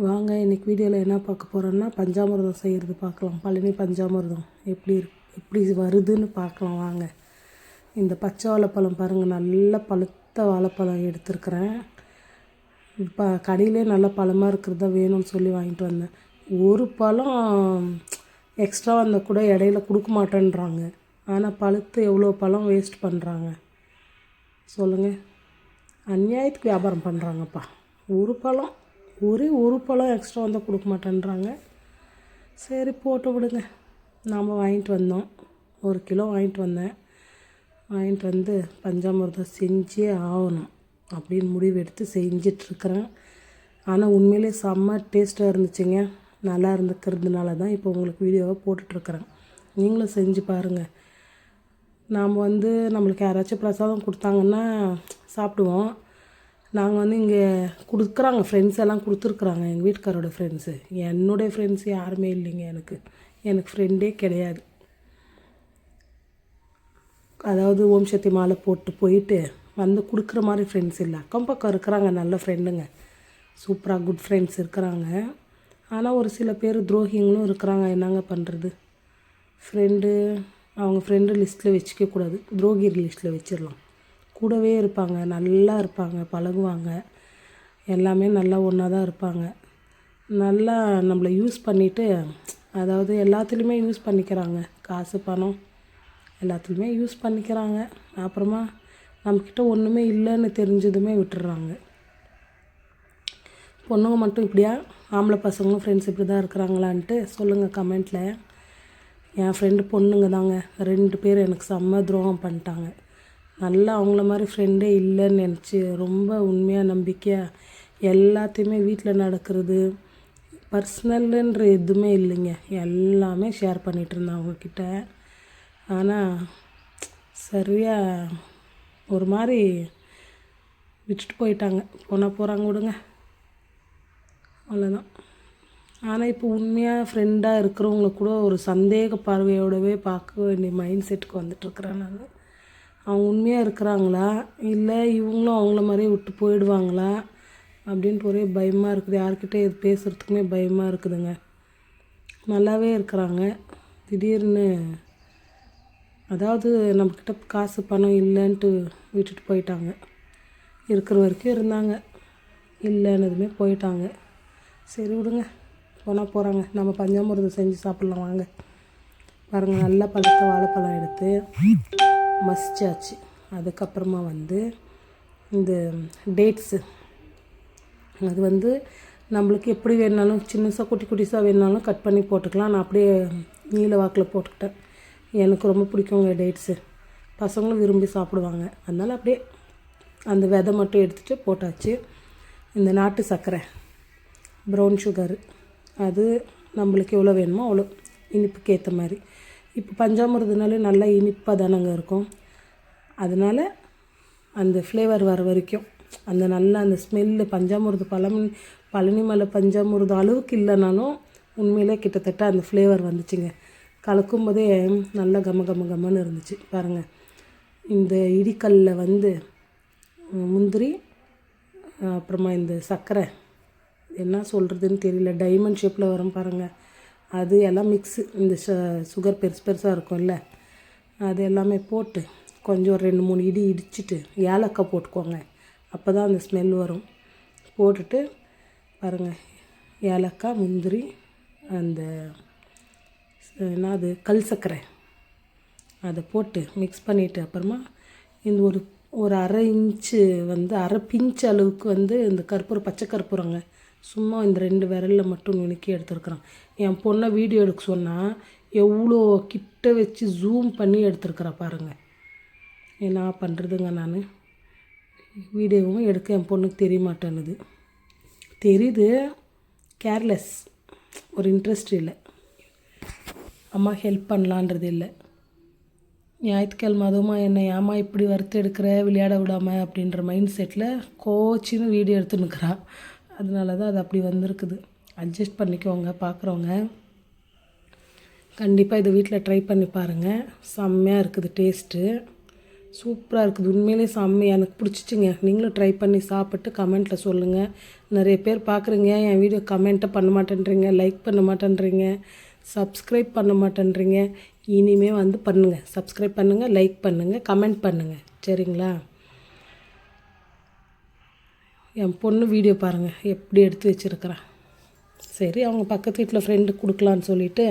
வாங்க இன்றைக்கி வீடியோவில் என்ன பார்க்க போகிறோன்னா பஞ்சாமிர்தம் செய்கிறது பார்க்கலாம். பழனி பஞ்சாமிர்தம் எப்படி வருதுன்னு பார்க்கலாம் வாங்க. இந்த பச்சை வாழைப்பழம் பாருங்கள், நல்ல பழுத்த வாழைப்பழம் எடுத்துருக்கிறேன். இப்போ கடையிலே நல்ல பழமாக இருக்கிறது தான் வேணும்னு சொல்லி வாங்கிட்டு வந்தேன். ஒரு பழம் எக்ஸ்ட்ரா வந்தால் கூட இடையில கொடுக்க மாட்டேன்றாங்க. ஆனால் பழுத்து எவ்வளோ பழம் வேஸ்ட் பண்ணுறாங்க சொல்லுங்கள். அநியாயத்துக்கு வியாபாரம் பண்ணுறாங்கப்பா. ஒரே ஒரு பழம் எக்ஸ்ட்ரா வந்தால் கொடுக்க மாட்டேன்றாங்க. சரி போட்டு விடுங்க. நாம் வாங்கிட்டு வந்தோம், 1 கிலோ வாங்கிட்டு வந்தேன். வாங்கிட்டு வந்து பஞ்சாமிர்தம் செஞ்சே ஆகணும் அப்படின்னு முடிவு எடுத்து செஞ்சிட்ருக்கிறேன். ஆனால் உண்மையிலே செம்ம டேஸ்ட்டாக இருந்துச்சுங்க. நல்லா இருந்துக்கிறதுனால தான் இப்போ உங்களுக்கு வீடியோவை போட்டுட்ருக்குறேன். நீங்களும் செஞ்சு பாருங்கள். நாம் நம்மளுக்கு யாராச்சும் பிரசாதம் கொடுத்தாங்கன்னா சாப்பிடுவோம். நாங்கள் இங்கே கொடுக்குறாங்க, ஃப்ரெண்ட்ஸ் எல்லாம் கொடுத்துருக்குறாங்க, எங்கள் வீட்டுக்காரோட ஃப்ரெண்ட்ஸு. என்னுடைய ஃப்ரெண்ட்ஸ் யாருமே இல்லைங்க. எனக்கு ஃப்ரெண்டே கிடையாது. அதாவது ஓம் சக்தி மாலை போட்டு போயிட்டு கொடுக்குற மாதிரி ஃப்ரெண்ட்ஸ் இல்லை. அக்கம் பக்கம் இருக்கிறாங்க நல்ல ஃப்ரெண்டுங்க, சூப்பராக குட் ஃப்ரெண்ட்ஸ் இருக்கிறாங்க. ஆனால் ஒரு சில பேர் துரோகிங்களும் இருக்கிறாங்க. என்னங்க பண்ணுறது? அவங்க ஃப்ரெண்டு லிஸ்ட்டில் வச்சுக்கக்கூடாது, துரோகி லிஸ்ட்டில் வச்சிடலாம். கூடவே இருப்பாங்க, நல்லா இருப்பாங்க, பழகுவாங்க, எல்லாமே நல்லா ஒன்றா தான் இருப்பாங்க. நல்லா நம்மளை யூஸ் பண்ணிவிட்டு, அதாவது எல்லாத்துலேயுமே யூஸ் பண்ணிக்கிறாங்க. காசு பணம் எல்லாத்துலேயுமே யூஸ் பண்ணிக்கிறாங்க. அப்புறமா நம்மக்கிட்ட ஒன்றுமே இல்லைன்னு தெரிஞ்சதுமே விட்டுடுறாங்க. பொண்ணுங்க மட்டும் இப்படியா? ஆம்பளை பசங்களும் ஃப்ரெண்ட்ஸ் இப்படி தான் இருக்கிறாங்களான்ட்டு சொல்லுங்கள் கமெண்ட்டில். என் ஃப்ரெண்டு பொண்ணுங்க தாங்க 2 பேர் எனக்கு செம்ம துரோகம் பண்ணிட்டாங்க. நல்லா அவங்கள மாதிரி ஃப்ரெண்டே இல்லைன்னு நினச்சி ரொம்ப உண்மையாக நம்பிக்கையாக எல்லாத்தையுமே வீட்டில் நடக்கிறது பர்சனல்ன்ற எதுவுமே இல்லைங்க, எல்லாமே ஷேர் பண்ணிகிட்டு இருந்தேன் அவங்கக்கிட்ட. ஆனால் சரியாக ஒரு மாதிரி விட்டுட்டு போயிட்டாங்க. போகிறாங்க விடுங்க, அவ்வளோதான். ஆனால் இப்போ உண்மையாக ஃப்ரெண்டாக இருக்கிறவங்கள கூட ஒரு சந்தேக பார்வையோடவே பார்க்க வேண்டிய மைண்ட் செட்டுக்கு வந்துட்டுருக்குறேன் நான். அவங்க உண்மையாக இருக்கிறாங்களா, இல்லை இவங்களும் அவங்கள மாதிரியே விட்டு போயிடுவாங்களா அப்படின்ட்டு ஒரே பயமாக இருக்குது. யார்கிட்ட இது பேசுகிறதுக்குமே பயமாக இருக்குதுங்க. நல்லாவே இருக்கிறாங்க, திடீர்னு அதாவது நம்மக்கிட்ட காசு பணம் இல்லைன்ட்டு விட்டுட்டு போயிட்டாங்க. இருக்கிற வரைக்கும் இருந்தாங்க, இல்லைன்னதுமே போயிட்டாங்க. சரி விடுங்க, போகிறாங்க. நம்ம பஞ்சாமிர்தம் செஞ்சு சாப்பிட்லாம் வாங்க. பாருங்கள், நல்லா பழுத்த வாழைப்பழம் எடுத்து மசிச்சாச்சு. அதுக்கப்புறமா இந்த டேட்ஸு அது நம்மளுக்கு எப்படி வேணாலும் சின்னசாக குட்டிஸாக வேணாலும் கட் பண்ணி போட்டுக்கலாம். நான் அப்படியே நீல வாக்கில் போட்டுக்கிட்டேன். எனக்கு ரொம்ப பிடிக்குங்க டேட்ஸு, பசங்களும் விரும்பி சாப்பிடுவாங்க. அதனால் அப்படியே அந்த விதை மட்டும் எடுத்துகிட்டு போட்டாச்சு. இந்த நாட்டு சர்க்கரை, ப்ரௌன் சுகரு, அது நம்மளுக்கு எவ்வளோ வேணுமோ அவ்வளோ இனிப்புக்கு ஏற்ற மாதிரி. இப்போ பஞ்சாமிர்தனாலே நல்லா இனிப்பாக தானங்க இருக்கும். அதனால் அந்த ஃப்ளேவர் வர வரைக்கும் அந்த ஸ்மெல்லு பழனி மலை பஞ்சாமிர்தம் அளவுக்கு இல்லைனாலும் உண்மையிலே கிட்டத்தட்ட அந்த ஃப்ளேவர் வந்துச்சுங்க. கலக்கும் போதே நல்லா கம்மன்னு இருந்துச்சு. பாருங்கள், இந்த இடிக்கல்லில் முந்திரி, அப்புறமா இந்த சர்க்கரை, என்ன சொல்கிறதுன்னு தெரியல, டைமண்ட் ஷேப்பில் வரும் பாருங்கள், அது எல்லாம் மிக்ஸு. இந்த சுகர் பெருசாக இருக்கும்ல, அது எல்லாமே போட்டு கொஞ்சம் 2-3 இடி இடிச்சிட்டு ஏலக்காய் போட்டுக்கோங்க. அப்போ தான் அந்த ஸ்மெல் வரும். போட்டுட்டு பாருங்கள், ஏலக்காய், முந்திரி, அந்த அது கல் சர்க்கரை, அதை போட்டு மிக்ஸ் பண்ணிவிட்டு அப்புறமா இந்த ஒரு அரை இன்ச்சு அரை பிஞ்ச் அளவுக்கு இந்த பச்சை கற்பூரங்க சும்மா இந்த 2 விரலில் மட்டும் நுணுக்கி எடுத்துருக்குறேன். என் பொண்ணை வீடியோ எடுக்க சொன்னால் எவ்வளோ கிட்ட வச்சு ஜூம் பண்ணி எடுத்துருக்குறா பாருங்கள். என்ன பண்ணுறதுங்க, நான் வீடியோவும் எடுக்க என் பொண்ணுக்கு தெரிய மாட்டேன்னுது. தெரியுது, கேர்லெஸ், ஒரு இன்ட்ரெஸ்ட் இல்லை, அம்மா ஹெல்ப் பண்ணலான்றது இல்லை. ஞாயிற்றுக்கிழமை அதுவுமா என்னை ஏமா இப்படி வறுத்து எடுக்கிற, விளையாட விடாமல் அப்படின்ற மைண்ட் செட்டில் கோச்சின்னு வீடியோ எடுத்துன்னுக்குறா. அதனால தான் அது அப்படி வந்திருக்குது. அட்ஜஸ்ட் பண்ணிக்கோங்க பார்க்குறவங்க. கண்டிப்பாக இது வீட்டில் ட்ரை பண்ணி பாருங்கள், செம்மையாக இருக்குது டேஸ்ட்டு. சூப்பராக இருக்குது, உண்மையிலே செம்மையாக எனக்கு பிடிச்சிச்சிங்க. நீங்களும் ட்ரை பண்ணி சாப்பிட்டு கமெண்ட்டில் சொல்லுங்கள். நிறைய பேர் பார்க்குறீங்க, என் வீடியோ கமெண்ட்டை பண்ண மாட்டேன்றீங்க, லைக் பண்ண மாட்டேன்றீங்க, சப்ஸ்கிரைப் பண்ண மாட்டேன்றீங்க. இனிமேல் வந்து பண்ணுங்கள், சப்ஸ்கிரைப் பண்ணுங்கள், லைக் பண்ணுங்கள், கமெண்ட் பண்ணுங்கள், சரிங்களா? என் பொண்ணு வீடியோ பாருங்கள் எப்படி எடுத்து வச்சுருக்கிறேன். சரி, அவங்க பக்கத்து வீட்டில் ஃப்ரெண்டுக்கு கொடுக்கலான்னு சொல்லிவிட்டு